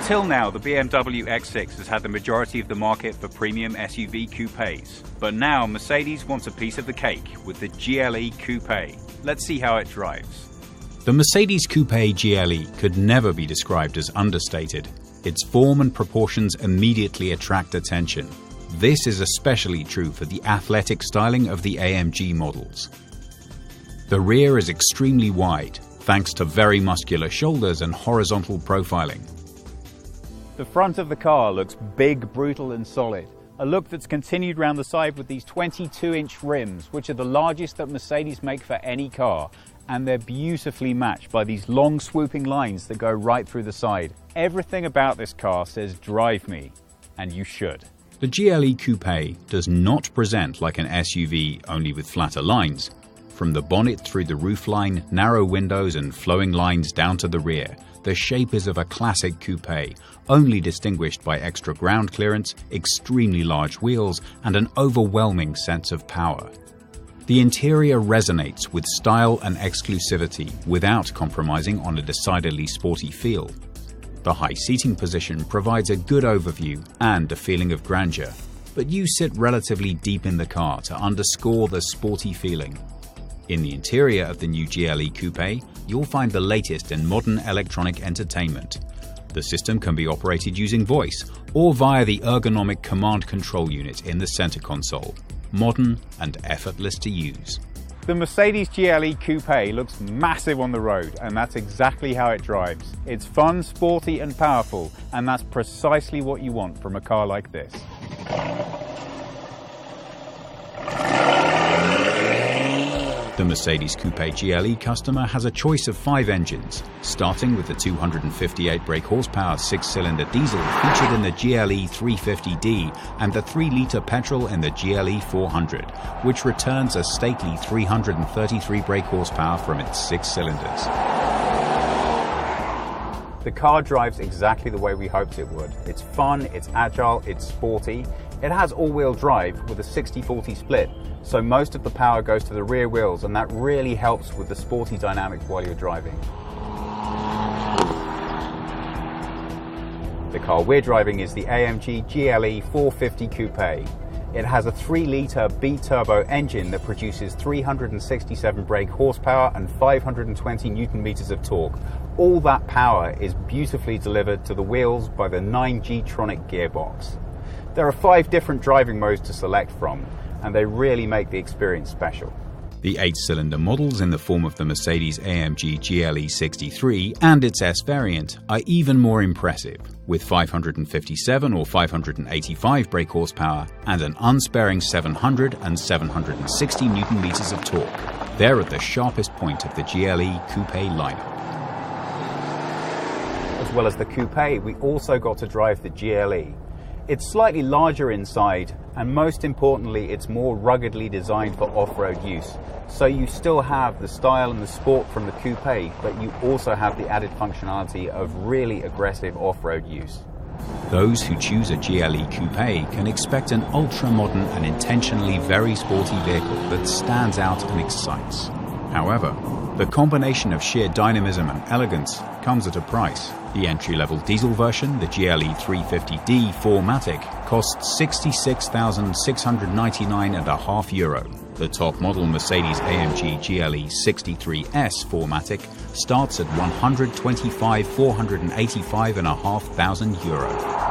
Until now, the BMW X6 has had the majority of the market for premium SUV coupes. But now Mercedes wants a piece of the cake with the GLE Coupe. Let's see how it drives. The Mercedes Coupe GLE could never be described as understated. Its form and proportions immediately attract attention. This is especially true for the athletic styling of the AMG models. The rear is extremely wide, thanks to very muscular shoulders and horizontal profiling. The front of the car looks big, brutal and solid. A look that's continued round the side with these 22-inch rims, which are the largest that Mercedes make for any car. And they're beautifully matched by these long swooping lines that go right through the side. Everything about this car says drive me, and you should. The GLE Coupe does not present like an SUV only with flatter lines. From the bonnet through the roofline, narrow windows and flowing lines down to the rear, the shape is of a classic coupe, only distinguished by extra ground clearance, extremely large wheels, and an overwhelming sense of power. The interior resonates with style and exclusivity without compromising on a decidedly sporty feel. The high seating position provides a good overview and a feeling of grandeur, but you sit relatively deep in the car to underscore the sporty feeling. In the interior of the new GLE Coupe, you'll find the latest in modern electronic entertainment. The system can be operated using voice or via the ergonomic command control unit in the center console. Modern and effortless to use. The Mercedes GLE Coupe looks massive on the road, and that's exactly how it drives. It's fun, sporty and powerful, and that's precisely what you want from a car like this. The Mercedes Coupe GLE customer has a choice of 5 engines, starting with the 258 brake horsepower 6-cylinder diesel featured in the GLE 350D and the 3-litre petrol in the GLE 400, which returns a stately 333 brake horsepower from its 6 cylinders. The car drives exactly the way we hoped it would. It's fun, it's agile, it's sporty. It has all-wheel drive with a 60-40 split, so most of the power goes to the rear wheels, and that really helps with the sporty dynamic while you're driving. The car we're driving is the AMG GLE 450 Coupe. It has a 3-litre B-turbo engine that produces 367 brake horsepower and 520 Newton-meters of torque. All that power is beautifully delivered to the wheels by the 9G-tronic gearbox. There are 5 different driving modes to select from, and they really make the experience special. The 8-cylinder models in the form of the Mercedes AMG GLE 63 and its S variant are even more impressive, with 557 or 585 brake horsepower and an unsparing 700 and 760 Newton-meters of torque. They're at the sharpest point of the GLE Coupe lineup. As well as the Coupe, we also got to drive the GLE. It's slightly larger inside, and most importantly, it's more ruggedly designed for off-road use. So you still have the style and the sport from the Coupe, but you also have the added functionality of really aggressive off-road use. Those who choose a GLE Coupe can expect an ultra-modern and intentionally very sporty vehicle that stands out and excites. However, the combination of sheer dynamism and elegance comes at a price. The entry-level diesel version, the GLE 350D 4MATIC, costs €66,699.50. The top model Mercedes AMG GLE 63S 4MATIC starts at €125,485.50.